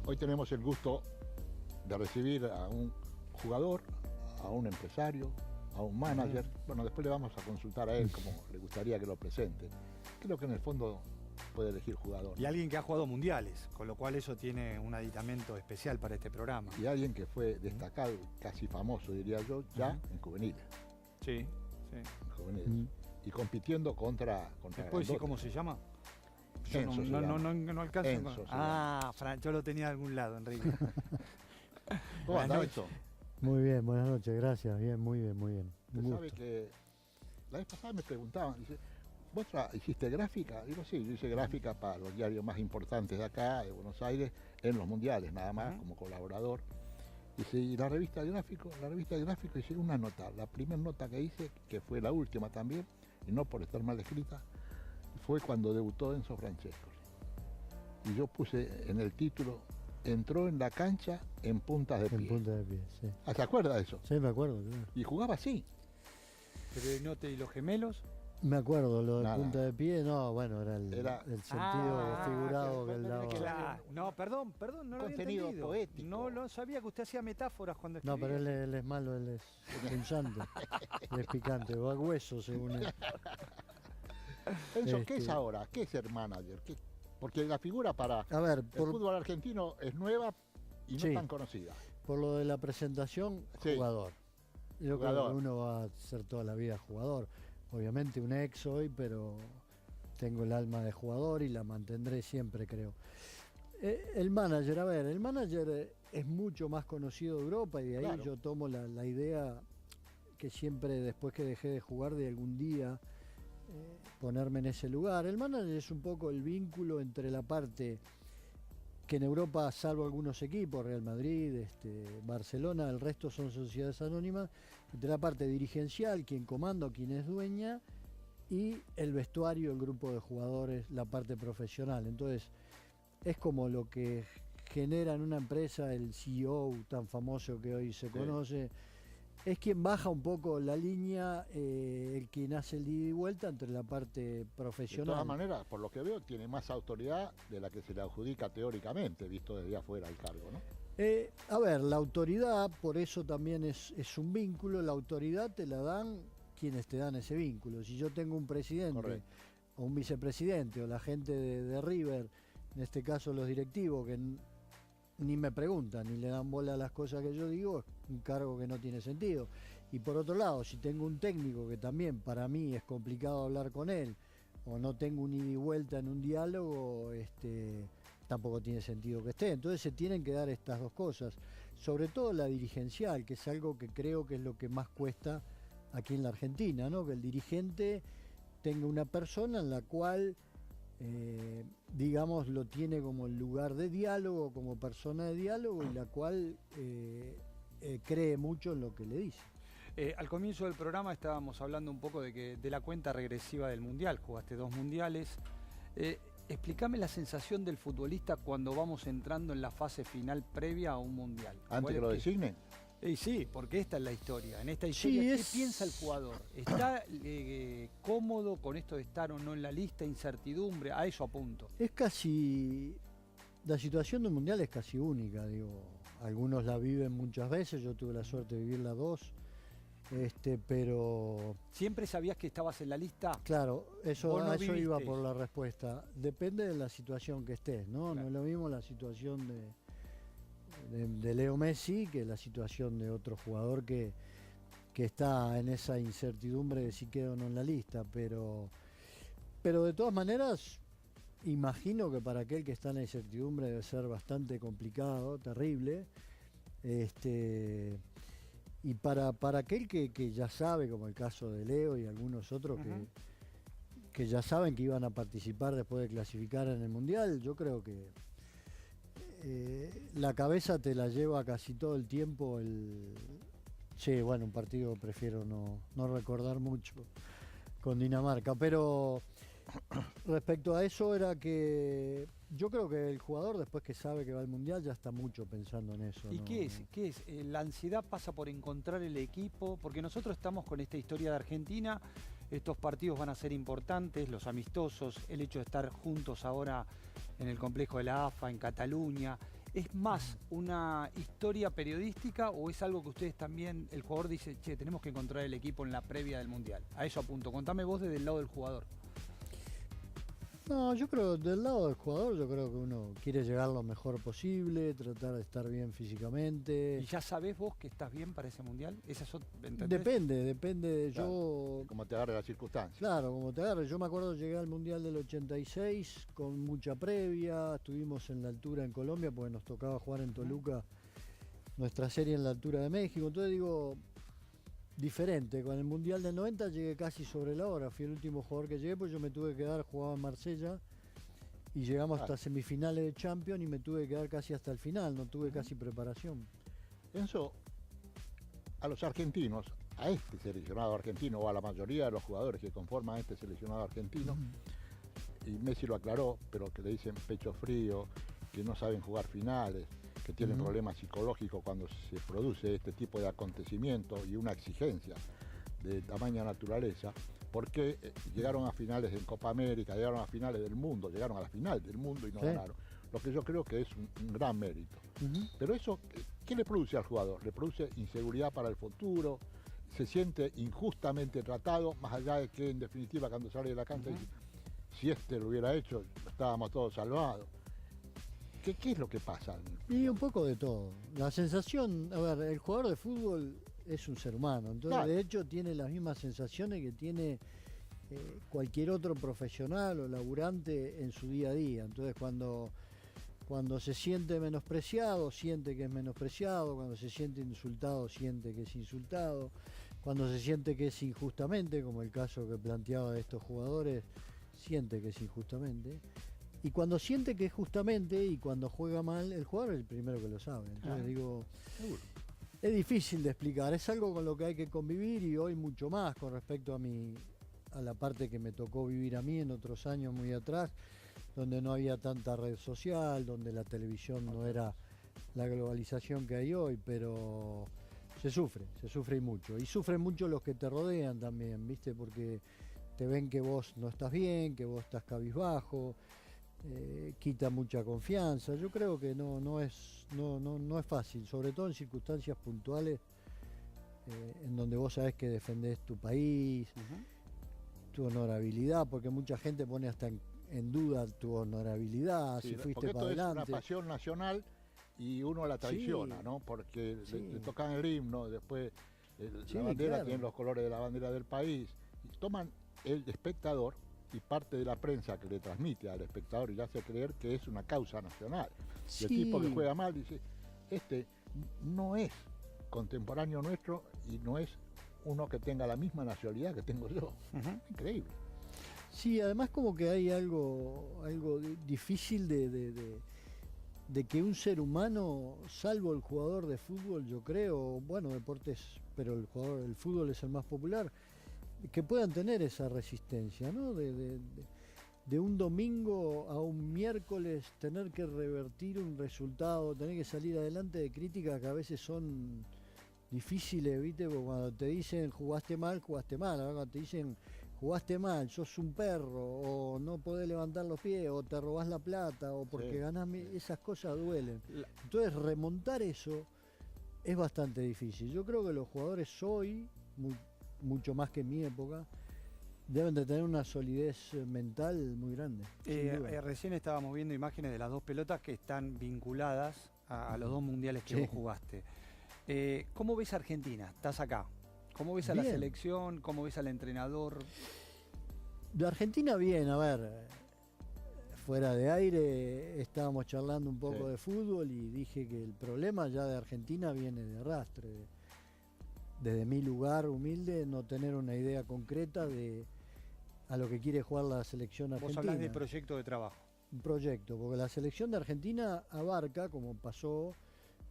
Hoy tenemos el gusto de recibir a un jugador, a un empresario, a un manager. Bueno, después le vamos a consultar a él cómo le gustaría que lo presente. Creo que en el fondo puede elegir jugador. Y alguien que ha jugado mundiales, con lo cual eso tiene un aditamento especial para este programa. Y alguien que fue destacado, casi famoso diría yo, ya en juveniles. Sí, sí. En juveniles. Y compitiendo contra ¿Puedes decir cómo se llama? Yo Enzo no alcanzo. Enzo Fran, yo lo tenía de algún lado, Enrique. ¿Cómo anda eso? Muy bien, buenas noches, gracias. Bien, muy bien, muy bien. Usted sabe que la vez pasada me preguntaban, dice, ¿vos hiciste gráfica? Digo, sí, yo hice gráfica para los diarios más importantes de acá, de Buenos Aires, en los mundiales nada más, como colaborador. Dice, y la revista de gráfico hice una nota, la primera nota que hice, que fue la última también, y no por estar mal escrita, fue cuando debutó Enzo Francescoli. Y yo puse en el título, entró en la cancha en puntas de pie. En puntas de pie, sí. ¿Se acuerda de eso? Sí, me acuerdo, claro. Y jugaba así. Pero ¿y los gemelos? Me acuerdo, lo de Nada. punta de pie, no, bueno, era el sentido figurado que él daba. Claro. No, perdón, no lo había Contenido entendido. poético. No sabía que usted hacía metáforas cuando No, escribía. pero él es malo, él es punzante, él es picante, va a hueso según él. Enzo, ¿qué es ahora? ¿Qué es ser manager? Porque la figura para A ver, el fútbol argentino es nueva y no Sí. tan conocida. por lo de la presentación, Sí. jugador. Yo creo Jugador. que uno va a ser toda la vida jugador. Obviamente un ex hoy, pero tengo el alma de jugador y la mantendré siempre, creo. El manager, a ver, el manager es mucho más conocido de Europa y de ahí Claro. yo tomo la idea que siempre después que dejé de jugar de algún día ponerme en ese lugar. El manager es un poco el vínculo entre la parte que en Europa, salvo algunos equipos, Real Madrid, Barcelona, el resto son sociedades anónimas, entre la parte dirigencial, quien comanda o quien es dueña, y el vestuario, el grupo de jugadores, la parte profesional. Entonces, es como lo que genera en una empresa el CEO tan famoso que hoy se conoce. Es quien baja un poco la línea, el quien hace el ida y vuelta entre la parte profesional. De todas maneras, por lo que veo, tiene más autoridad de la que se le adjudica teóricamente, visto desde afuera el cargo, ¿no? A ver, la autoridad, por eso también es un vínculo, la autoridad te la dan quienes te dan ese vínculo. Si yo tengo un presidente Correcto. o un vicepresidente o la gente de River, en este caso los directivos, que ni me preguntan ni le dan bola a las cosas que yo digo, es un cargo que no tiene sentido. Y por otro lado, si tengo un técnico que también para mí es complicado hablar con él, o no tengo un ida y vuelta en un diálogo, tampoco tiene sentido que esté. Entonces se tienen que dar estas dos cosas, sobre todo la dirigencial, que es algo que creo que es lo que más cuesta aquí en la Argentina, ¿no? Que el dirigente tenga una persona en la cual digamos, lo tiene como el lugar de diálogo, como persona de diálogo, y la cual cree mucho en lo que le dice. Al comienzo del programa estábamos hablando un poco de la cuenta regresiva del Mundial. Jugaste 2 mundiales. Explícame la sensación del futbolista cuando vamos entrando en la fase final previa a un Mundial. Antes que lo designen. Sí, porque esta es la historia. En esta historia, ¿qué piensa el jugador? ¿Está cómodo con esto de estar o no en la lista? ¿Incertidumbre? A eso apunto. Es casi... La situación del Mundial es casi única, digo. Algunos la viven muchas veces, yo tuve la suerte de vivirla 2, pero... ¿Siempre sabías que estabas en la lista? Claro, eso viviste iba por la respuesta. Depende de la situación que estés, ¿no? Claro. No es lo mismo la situación de Leo Messi que la situación de otro jugador que está en esa incertidumbre de si queda o no en la lista, pero de todas maneras imagino que para aquel que está en la incertidumbre debe ser bastante complicado, terrible, y para aquel que ya sabe, como el caso de Leo y algunos otros que ya saben que iban a participar después de clasificar en el Mundial, yo creo que la cabeza te la lleva casi todo el tiempo sí, bueno, un partido prefiero no recordar mucho con Dinamarca, pero respecto a eso era que yo creo que el jugador después que sabe que va al Mundial ya está mucho pensando en eso. ¿Y ¿no? qué es? ¿La ansiedad pasa por encontrar el equipo? Porque nosotros estamos con esta historia de Argentina, estos partidos van a ser importantes, los amistosos, el hecho de estar juntos ahora en el complejo de la AFA, en Cataluña, ¿Es más una historia periodística o es algo que ustedes también, el jugador dice, che, tenemos que encontrar el equipo en la previa del Mundial? A eso apunto. Contame vos desde el lado del jugador. No, yo creo, del lado del jugador, yo creo que uno quiere llegar lo mejor posible, tratar de estar bien físicamente. ¿Y ya sabés vos que estás bien para ese Mundial? ¿Entendés? Depende. Claro, Yo, como te agarre la circunstancia. claro, como te agarre. Yo me acuerdo, llegué al Mundial del 86 con mucha previa, estuvimos en la altura en Colombia porque nos tocaba jugar en Toluca nuestra serie en la altura de México. Entonces digo, diferente. Con el Mundial del 90 llegué casi sobre la hora. Fui el último jugador que llegué, pues yo me tuve que quedar, jugaba en Marsella y llegamos hasta semifinales de Champions y me tuve que quedar casi hasta el final, no tuve casi preparación. Enzo, a los argentinos, a este seleccionado argentino o a la mayoría de los jugadores que conforman este seleccionado argentino, y Messi lo aclaró, pero que le dicen pecho frío, que no saben jugar finales, que tienen problemas psicológicos cuando se produce este tipo de acontecimiento y una exigencia de tamaña naturaleza, porque llegaron a finales en Copa América, llegaron a finales del mundo, llegaron a la final del mundo y no ganaron. Lo que yo creo que es un gran mérito. Pero eso, ¿qué le produce al jugador? Le produce inseguridad para el futuro, se siente injustamente tratado, más allá de que en definitiva cuando sale de la cancha dice, si este lo hubiera hecho, estábamos todos salvados. ¿Qué es lo que pasa? Y un poco de todo. La sensación, a ver, el jugador de fútbol es un ser humano, entonces de hecho tiene las mismas sensaciones que tiene cualquier otro profesional o laburante en su día a día. Entonces cuando se siente menospreciado, siente que es menospreciado, cuando se siente insultado, siente que es insultado, cuando se siente que es injustamente, como el caso que planteaba de estos jugadores, siente que es injustamente. Y cuando siente que es justamente y cuando juega mal, el jugador es el primero que lo sabe. Entonces digo, es difícil de explicar, es algo con lo que hay que convivir y hoy mucho más con respecto a la parte que me tocó vivir a mí en otros años muy atrás, donde no había tanta red social, donde la televisión no era la globalización que hay hoy, pero se sufre y mucho. Y sufren mucho los que te rodean también, ¿viste? Porque te ven que vos no estás bien, que vos estás cabizbajo. Quita mucha confianza. Yo creo que no es fácil, sobre todo en circunstancias puntuales en donde vos sabés que defendés tu país, tu honorabilidad, porque mucha gente pone hasta en duda tu honorabilidad, si fuiste para adelante. Es una pasión nacional y uno la traiciona, ¿no? Porque le tocan el himno, después la bandera, tienen los colores de la bandera del país, y toman el espectador y parte de la prensa que le transmite al espectador y le hace creer que es una causa nacional. Y el tipo que juega mal dice, este no es contemporáneo nuestro y no es uno que tenga la misma nacionalidad que tengo yo. Increíble. Sí, además como que hay algo difícil de que un ser humano, salvo el jugador de fútbol, yo creo, bueno, deportes, pero el fútbol es el más popular, que puedan tener esa resistencia, ¿no? De un domingo a un miércoles tener que revertir un resultado, tener que salir adelante de críticas que a veces son difíciles, ¿viste? Porque cuando te dicen jugaste mal. Ahora cuando te dicen jugaste mal, sos un perro, o no podés levantar los pies, o te robás la plata, o porque ganás, esas cosas duelen. Entonces remontar eso es bastante difícil. Yo creo que los jugadores hoy, mucho más que en mi época, deben de tener una solidez mental muy grande. Recién estábamos viendo imágenes de las dos pelotas que están vinculadas a los dos mundiales que vos jugaste. ¿Cómo ves a Argentina? Estás acá. ¿Cómo ves a la selección? ¿Cómo ves al entrenador? De Argentina bien, a ver, fuera de aire estábamos charlando un poco de fútbol y dije que el problema ya de Argentina viene de arrastre. Desde mi lugar humilde, no tener una idea concreta a lo que quiere jugar la selección argentina. Vos hablás de proyecto de trabajo. Un proyecto, porque la selección de Argentina abarca, como pasó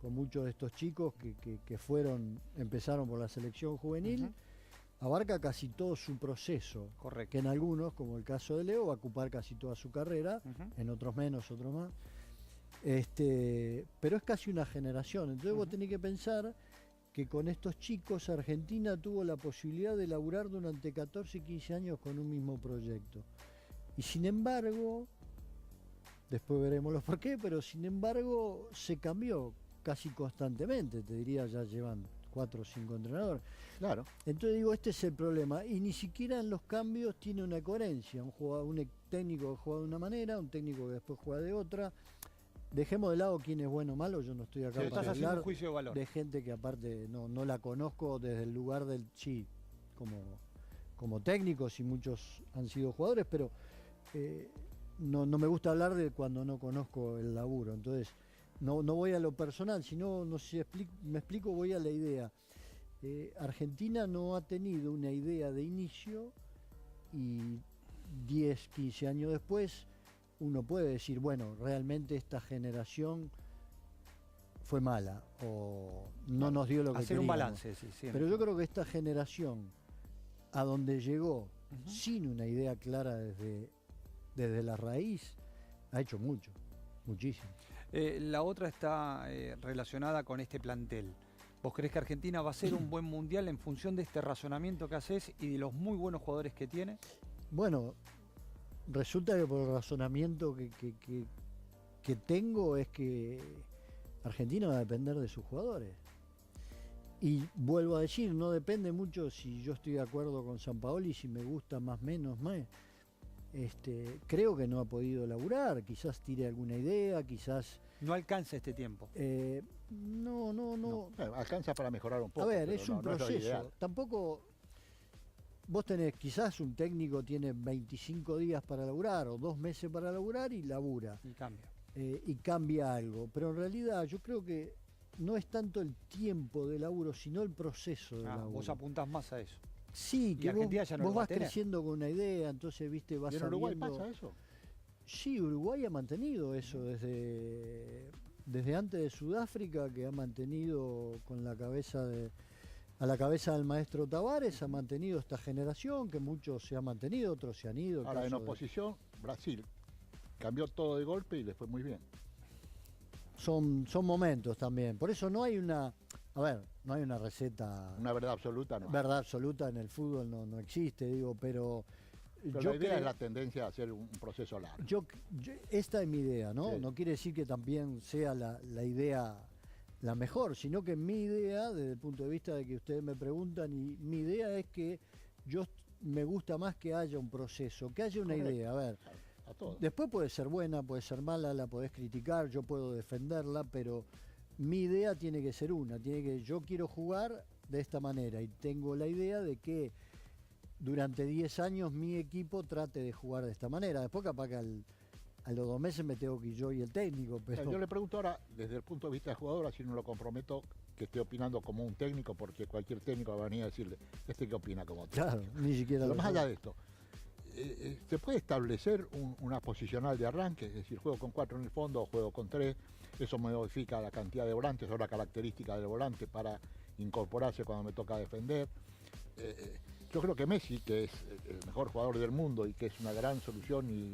con muchos de estos chicos que empezaron por la selección juvenil, abarca casi todo su proceso. Correcto. Que en algunos, como el caso de Leo, va a ocupar casi toda su carrera, en otros menos, otros más. Pero es casi una generación, entonces vos tenés que pensar que con estos chicos Argentina tuvo la posibilidad de laburar durante 14 y 15 años con un mismo proyecto. Y sin embargo, después veremos los por qué, pero sin embargo se cambió casi constantemente, te diría, ya llevan 4 o 5 entrenadores. Claro. Entonces digo, este es el problema, y ni siquiera en los cambios tiene una coherencia, un técnico que juega de una manera, un técnico que después juega de otra. Dejemos de lado quién es bueno o malo, yo no estoy acá Sí, para estás haciendo hablar un juicio de valor. de gente que aparte no la conozco desde el lugar del como técnicos, y muchos han sido jugadores, pero no me gusta hablar de cuando no conozco el laburo. Entonces no voy a lo personal, sino, no sé, me explico, voy a la idea. Argentina no ha tenido una idea de inicio, y 10, 15 años después uno puede decir, bueno, realmente esta generación fue mala o no nos dio lo que hacer queríamos. un balance, sí, siempre. Pero yo creo que esta generación, a donde llegó sin una idea clara desde la raíz, ha hecho mucho, muchísimo. La otra está relacionada con este plantel. ¿Vos creés que Argentina va a ser un buen mundial en función de este razonamiento que haces y de los muy buenos jugadores que tiene? Bueno, resulta que por el razonamiento que tengo es que Argentina va a depender de sus jugadores. Y vuelvo a decir, no depende mucho si yo estoy de acuerdo con Sampaoli, si me gusta más, menos, más. Creo que no ha podido laburar, quizás tire alguna idea, quizás... No alcanza este tiempo. No. Alcanza para mejorar un poco. A ver, es un no es lo proceso. ideal. Tampoco... Vos tenés, quizás un técnico tiene 25 días para laburar o 2 meses para laburar y labura. Y cambia. Y cambia algo. Pero en realidad yo creo que no es tanto el tiempo de laburo, sino el proceso de laburo. Vos apuntás más a eso. Sí, que Argentina ya no vos lo va a vas tener. creciendo con una idea, entonces, viste, vas ¿Y en sabiendo... Uruguay pasa eso? Sí, Uruguay ha mantenido eso desde antes de Sudáfrica, que ha mantenido con la cabeza a la cabeza del maestro Tavares, ha mantenido esta generación, que muchos se han mantenido, otros se han ido. Ahora, en oposición, Brasil cambió todo de golpe y le fue muy bien. Son momentos también, por eso no hay una receta... Una verdad absoluta, no. Verdad absoluta en el fútbol no existe, digo, pero la idea es la tendencia a hacer un proceso largo. Esta es mi idea, ¿no? Sí. No quiere decir que también sea la idea la mejor, sino que mi idea, desde el punto de vista de que ustedes me preguntan, y mi idea es que me gusta más que haya un proceso, que haya una idea. A ver, A todos. después puede ser buena, puede ser mala, la podés criticar, yo puedo defenderla, pero mi idea tiene que ser yo quiero jugar de esta manera y tengo la idea de que durante 10 años mi equipo trate de jugar de esta manera. Después capaz que a los 2 meses me tengo que ir yo y el técnico. Pero Yo le pregunto ahora, desde el punto de vista del jugador, así no lo comprometo que esté opinando como un técnico, porque cualquier técnico va a venir a decirle, ¿qué opina como técnico? claro, ni siquiera Pero lo más sé. allá de esto, ¿se puede establecer una posicional de arranque? Es decir, juego con 4 en el fondo o juego con 3. Eso modifica la cantidad de volantes o la característica del volante para incorporarse cuando me toca defender. Yo creo que Messi, que es el mejor jugador del mundo y que es una gran solución y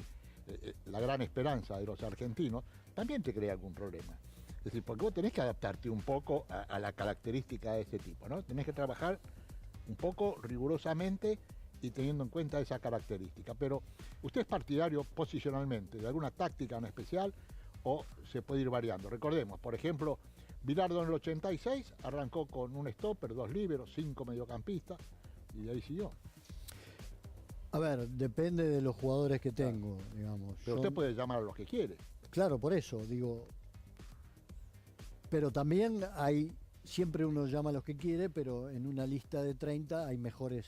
la gran esperanza de los argentinos, también te crea algún problema. Es decir, porque vos tenés que adaptarte un poco a la característica de ese tipo, ¿no? Tenés que trabajar un poco rigurosamente y teniendo en cuenta esa característica. Pero, ¿usted es partidario posicionalmente de alguna táctica en especial o se puede ir variando? Recordemos, por ejemplo, Bilardo en el 86 arrancó con un stopper, 2 líberos, 5 mediocampistas y de ahí siguió. A ver, depende de los jugadores que tengo, digamos. Pero usted puede llamar a los que quiere. Claro, por eso, digo. Pero también siempre uno llama a los que quiere, pero en una lista de 30 hay mejores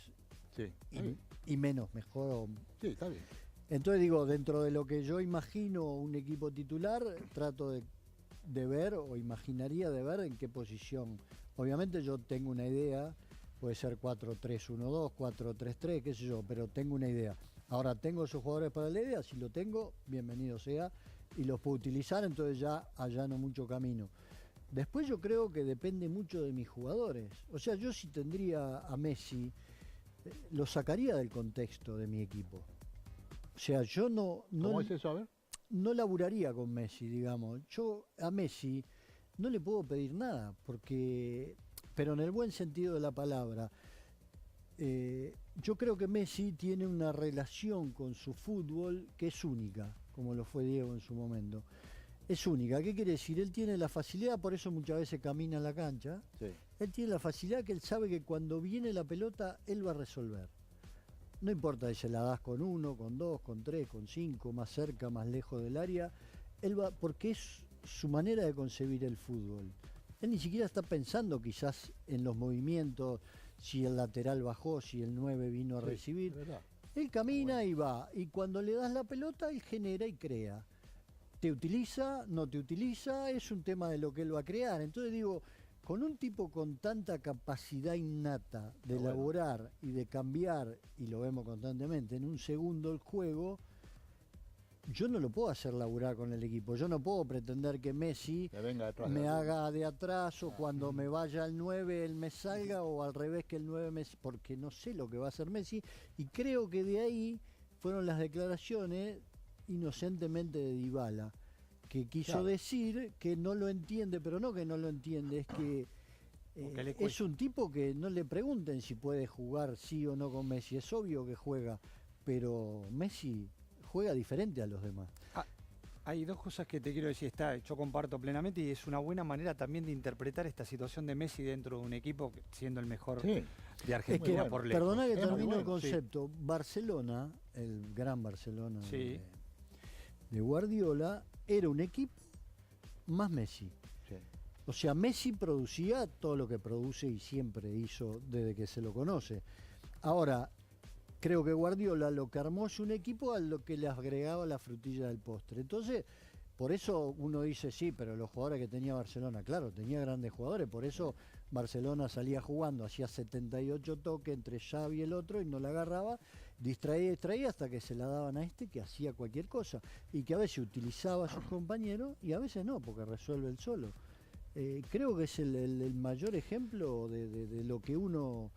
Sí, está bien. y menos, mejor. Sí, está bien. Entonces digo, dentro de lo que yo imagino un equipo titular, trato de ver o imaginaría de ver en qué posición. Obviamente yo tengo una idea, puede ser 4-3-1-2, 4-3-3, qué sé yo, pero tengo una idea. Ahora, ¿tengo esos jugadores para la idea? Si lo tengo, bienvenido sea, y los puedo utilizar, entonces ya allano mucho camino. Después yo creo que depende mucho de mis jugadores. O sea, yo si tendría a Messi, lo sacaría del contexto de mi equipo. O sea, yo ¿Cómo es eso? A ver. no laburaría con Messi, digamos. Yo a Messi no le puedo pedir nada, pero en el buen sentido de la palabra. Yo creo que Messi tiene una relación con su fútbol que es única, como lo fue Diego en su momento. Es única. ¿Qué quiere decir? Él tiene la facilidad, por eso muchas veces camina en la cancha. Sí. Él tiene la facilidad que él sabe que cuando viene la pelota, él va a resolver. No importa si se la das con 1, con 2, con 3, con 5, más cerca, más lejos del área. Él va, porque es su manera de concebir el fútbol. Él ni siquiera está pensando quizás en los movimientos, si el lateral bajó, si el 9 vino a recibir. Él camina y va. Y cuando le das la pelota, él genera y crea. Te utiliza, no te utiliza, es un tema de lo que él va a crear. Entonces digo, con un tipo con tanta capacidad innata de elaborar y de cambiar, y lo vemos constantemente, en un segundo el juego, yo no lo puedo hacer laburar con el equipo. Yo no puedo pretender que Messi me haga de atrás o cuando me vaya al 9 él me salga o al revés que el 9 me... Porque no sé lo que va a hacer Messi y creo que de ahí fueron las declaraciones inocentemente de Dybala, que quiso decir que no lo entiende, pero no que no lo entiende, es que es un tipo que no le pregunten si puede jugar sí o no con Messi, es obvio que juega, pero Messi juega diferente a los demás. Hay dos cosas que te quiero decir, yo comparto plenamente y es una buena manera también de interpretar esta situación de Messi dentro de un equipo siendo el mejor de Argentina por lejos. Perdona que termino el concepto. Barcelona, el gran Barcelona de Guardiola, era un equipo más Messi. Sí. O sea, Messi producía todo lo que produce y siempre hizo desde que se lo conoce. Ahora, creo que Guardiola lo que armó es un equipo a lo que le agregaba la frutilla del postre. Entonces, por eso uno dice, sí, pero los jugadores que tenía Barcelona, claro, tenía grandes jugadores, por eso Barcelona salía jugando, hacía 78 toques entre Xavi y el otro y no la agarraba, distraía hasta que se la daban a este que hacía cualquier cosa y que a veces utilizaba a sus compañeros y a veces no, porque resuelve él solo. Creo que es el mayor ejemplo de lo que uno...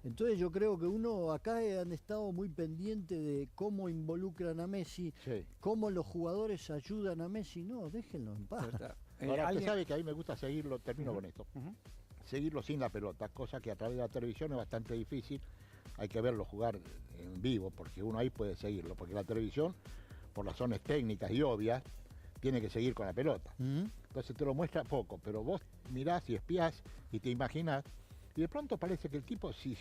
Entonces yo creo que uno acá han estado muy pendientes de cómo involucran a Messi, cómo los jugadores ayudan a Messi. No, déjenlo en paz. Ahora, usted sabe que a mí me gusta seguirlo, termino con esto, seguirlo sin la pelota, cosa que a través de la televisión es bastante difícil. Hay que verlo jugar en vivo, porque uno ahí puede seguirlo, porque la televisión, por razones técnicas y obvias, tiene que seguir con la pelota. Entonces te lo muestra poco, pero vos mirás y espiás y te imaginás. Y de pronto parece que el tipo, si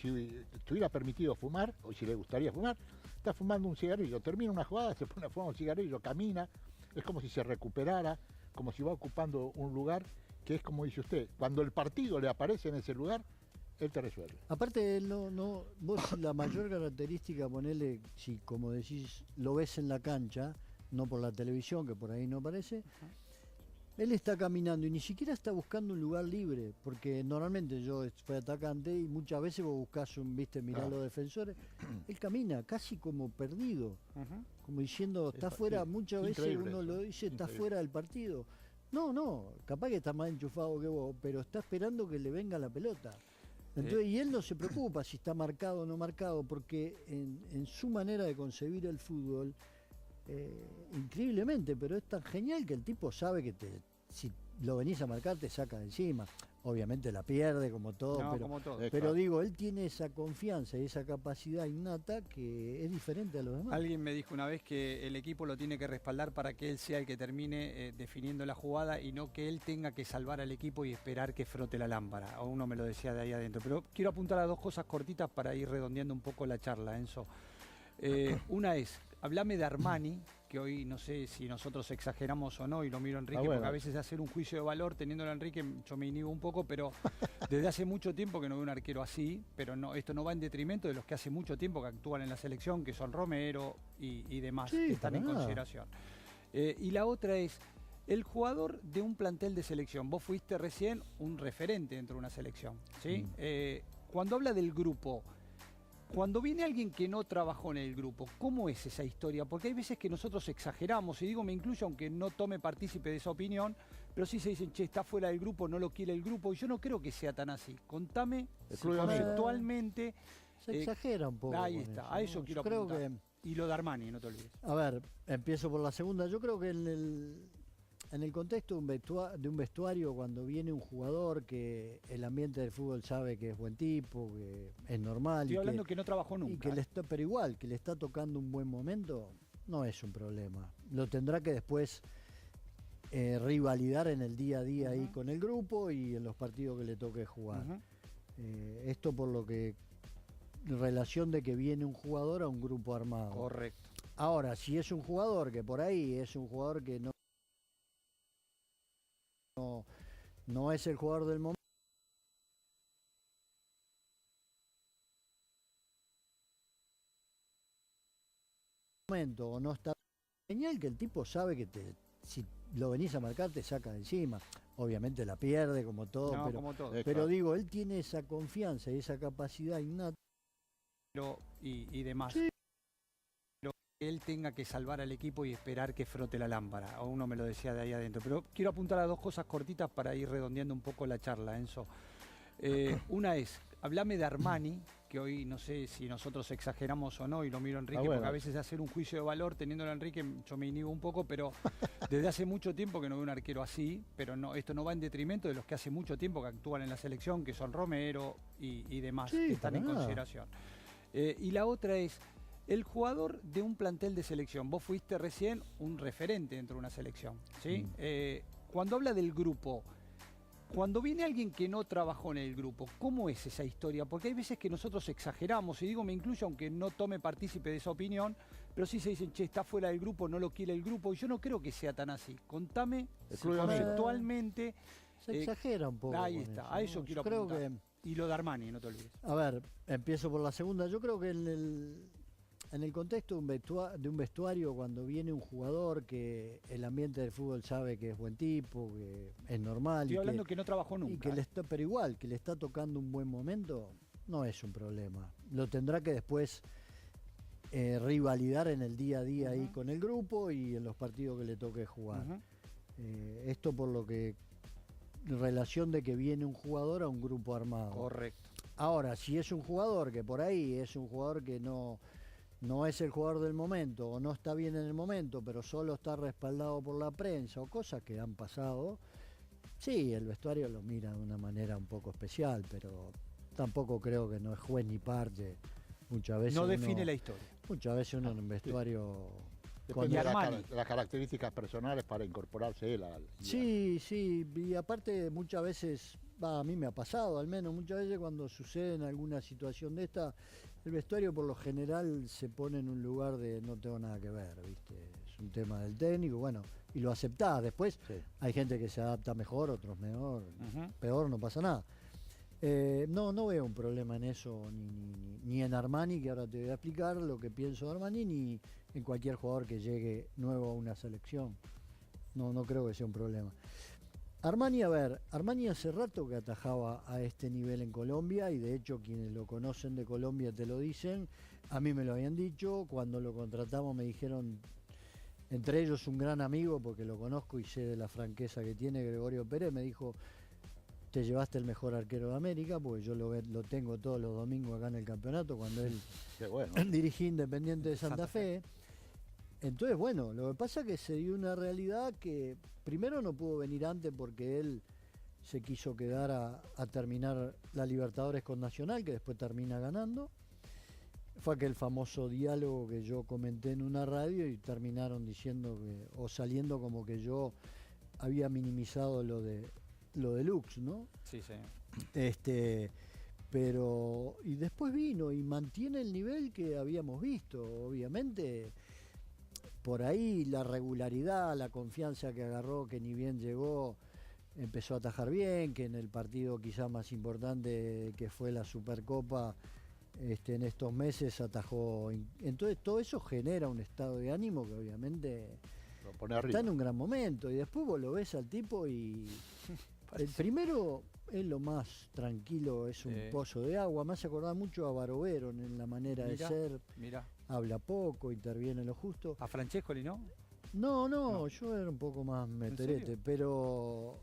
estuviera permitido fumar, o si le gustaría fumar, está fumando un cigarrillo. Termina una jugada, se pone a fumar un cigarrillo, camina, es como si se recuperara, como si va ocupando un lugar que es como dice usted, cuando el partido le aparece en ese lugar, él te resuelve. Aparte, vos la mayor característica, ponele, si como decís, lo ves en la cancha, no por la televisión, que por ahí no aparece, él está caminando y ni siquiera está buscando un lugar libre, porque normalmente yo fui atacante y muchas veces vos buscás mirá los defensores, él camina casi como perdido, como diciendo, está fuera, muchas veces uno lo dice, está fuera del partido. No, capaz que está más enchufado que vos, pero está esperando que le venga la pelota. Entonces, y él no se preocupa si está marcado o no marcado, porque en su manera de concebir el fútbol, increíblemente, pero es tan genial que el tipo sabe que si lo venís a marcar te saca de encima. Obviamente la pierde como todo, pero digo, él tiene esa confianza y esa capacidad innata que es diferente a los demás. Alguien me dijo una vez que el equipo lo tiene que respaldar para que él sea el que termine definiendo la jugada y no que él tenga que salvar al equipo y esperar que frote la lámpara. O uno me lo decía de ahí adentro. Pero quiero apuntar a dos cosas cortitas para ir redondeando un poco la charla, Enzo. Una es, hablame de Armani, que hoy no sé si nosotros exageramos o no, y lo miro a Enrique, porque a veces hacer un juicio de valor teniéndolo a Enrique, yo me inhibo un poco, pero desde hace mucho tiempo que no veo un arquero así, pero no, esto no va en detrimento de los que hace mucho tiempo que actúan en la selección, que son Romero y demás, que están en consideración. Y la otra es, el jugador de un plantel de selección, vos fuiste recién un referente dentro de una selección, ¿sí? Cuando habla del grupo, cuando viene alguien que no trabajó en el grupo, ¿cómo es esa historia? Porque hay veces que nosotros exageramos, y digo me incluyo aunque no tome partícipe de esa opinión, pero sí se dicen, che, está fuera del grupo, no lo quiere el grupo, y yo no creo que sea tan así. Contame conceptualmente. Se exagera un poco. Ahí está, eso, a eso quiero apuntar. Y lo de Armani, no te olvides. A ver, empiezo por la segunda. Yo creo que en el contexto de un vestuario, cuando viene un jugador que el ambiente del fútbol sabe que es buen tipo, que es normal. Estoy hablando que no trabajó nunca. Pero igual, que le está tocando un buen momento, no es un problema. lo tendrá que después rivalidar en el día a día ahí con el grupo y en los partidos que le toque jugar. Esto por lo que relación de que viene un jugador a un grupo armado. Correcto. Ahora, si es un jugador que por ahí es un jugador que no es el jugador del momento o no está genial, que el tipo sabe que si lo venís a marcar te saca de encima. Obviamente la pierde como todo, No, pero, como todo. pero digo, él tiene esa confianza y esa capacidad innata. Y demás. Sí. Pero que él tenga que salvar al equipo y esperar que frote la lámpara. O uno me lo decía de ahí adentro. Pero quiero apuntar a dos cosas cortitas para ir redondeando un poco la charla, Enzo. Una es, hablame de Armani, que hoy no sé si nosotros exageramos o no, y lo miro a Enrique, bueno, porque a veces hacer un juicio de valor teniéndolo a Enrique, yo me inhibo un poco, pero desde hace mucho tiempo que no veo un arquero así, pero no, esto no va en detrimento de los que hace mucho tiempo que actúan en la selección, que son Romero y demás, Sí, que están en para nada. consideración. Y la otra es, el jugador de un plantel de selección, vos fuiste recién un referente dentro de una selección, ¿sí? Cuando habla del grupo, cuando viene alguien que no trabajó en el grupo, ¿cómo es esa historia? Porque hay veces que nosotros exageramos, y digo me incluyo aunque no tome partícipe de esa opinión, pero sí se dicen, che, está fuera del grupo, no lo quiere el grupo, y yo no creo que sea tan así. Contame conceptualmente. Se exagera un poco. Ahí con está, eso, a ¿no? eso quiero Yo creo apuntar. que, Y lo de Armani, no te olvides. a ver, empiezo por la segunda. Yo creo que en el contexto de un vestuario, cuando viene un jugador que el ambiente del fútbol sabe que es buen tipo, que es normal. Estoy hablando que no trabajó y nunca. que pero igual, que le está tocando un buen momento, no es un problema. Lo tendrá que después rivalidar en el día a día ahí con el grupo y en los partidos que le toque jugar. Esto por lo que relación de que viene un jugador a un grupo armado. Correcto. Ahora, si es un jugador que por ahí es un jugador que no es el jugador del momento o no está bien en el momento, pero solo está respaldado por la prensa o cosas que han pasado, sí, el vestuario lo mira de una manera un poco especial, pero tampoco creo que no es juez ni parte. Muchas veces No define la historia. Muchas veces uno en un vestuario... Depende de Armani. las características personales para incorporarse él al... Sí, y aparte muchas veces, a mí me ha pasado al menos, muchas veces cuando sucede en alguna situación de esta, el vestuario por lo general se pone en un lugar de no tengo nada que ver, ¿viste? Es un tema del técnico, bueno, y lo aceptás. Después hay gente que se adapta mejor, otros mejor, peor, no pasa nada. No veo un problema en eso, ni en Armani, que ahora te voy a explicar lo que pienso de Armani, ni en cualquier jugador que llegue nuevo a una selección. No creo que sea un problema. Armani, a ver, Armani hace rato que atajaba a este nivel en Colombia, y de hecho quienes lo conocen de Colombia te lo dicen. A mí me lo habían dicho, cuando lo contratamos me dijeron, entre ellos un gran amigo, porque lo conozco y sé de la franqueza que tiene, Gregorio Pérez, me dijo: te llevaste el mejor arquero de América, porque yo lo tengo todos los domingos acá en el campeonato, cuando él dirigía Independiente de Santa Fe. Entonces, bueno, lo que pasa es que se dio una realidad que primero no pudo venir antes porque él se quiso quedar a terminar la Libertadores con Nacional, que después termina ganando. Fue aquel famoso diálogo que yo comenté en una radio y terminaron diciendo o saliendo como que yo había minimizado lo de Lux, ¿no? Sí. Pero y después vino y mantiene el nivel que habíamos visto. Obviamente por ahí la regularidad, la confianza que agarró, que ni bien llegó empezó a atajar bien, que en el partido quizás más importante que fue la Supercopa en estos meses atajó. Entonces todo eso genera un estado de ánimo que obviamente lo pone arriba. Está en un gran momento, y después vos lo ves al tipo y el primero es lo más tranquilo, es un pozo de agua. Me hace acordar mucho a Barovero en la manera de ser. Habla poco, interviene lo justo. ¿A Francescoli no? No, yo era un poco más meterete, pero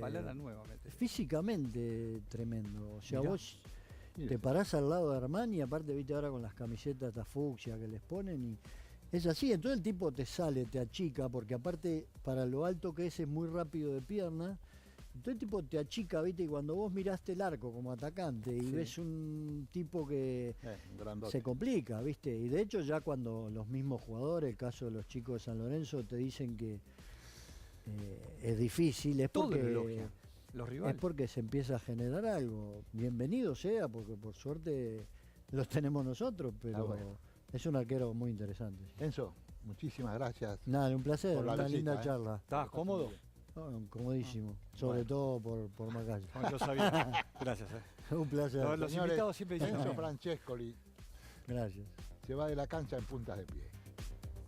palabra nueva, físicamente tremendo. O sea, vos te parás al lado de Armani, aparte viste ahora con las camisetas esta fucsia que les ponen, y es así. Entonces el tipo te sale, te achica, porque aparte para lo alto que es muy rápido de pierna, Entonces tipo te achica, ¿viste? Y cuando vos miraste el arco como atacante y Sí. ves un tipo que Un grandote. se complica, ¿viste? Y de hecho ya cuando los mismos jugadores, el caso de los chicos de San Lorenzo, te dicen que es difícil, es Todo lo porque, elogian, los rivales. es porque se empieza a generar algo. Bienvenido sea, porque por suerte los tenemos nosotros, pero bueno. es un arquero muy interesante. Sí. Enzo, muchísimas gracias. Nada, un placer, Por la una visita, linda ¿eh? charla. ¿Estabas cómodo? No, comodísimo, sobre Bueno. todo por Macaya. No, yo sabía. Gracias. Un placer. Los Señores, invitados siempre dicen lo Enzo mismo. Francescoli Gracias. se va de la cancha en puntas de pie.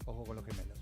Ojo con los gemelos.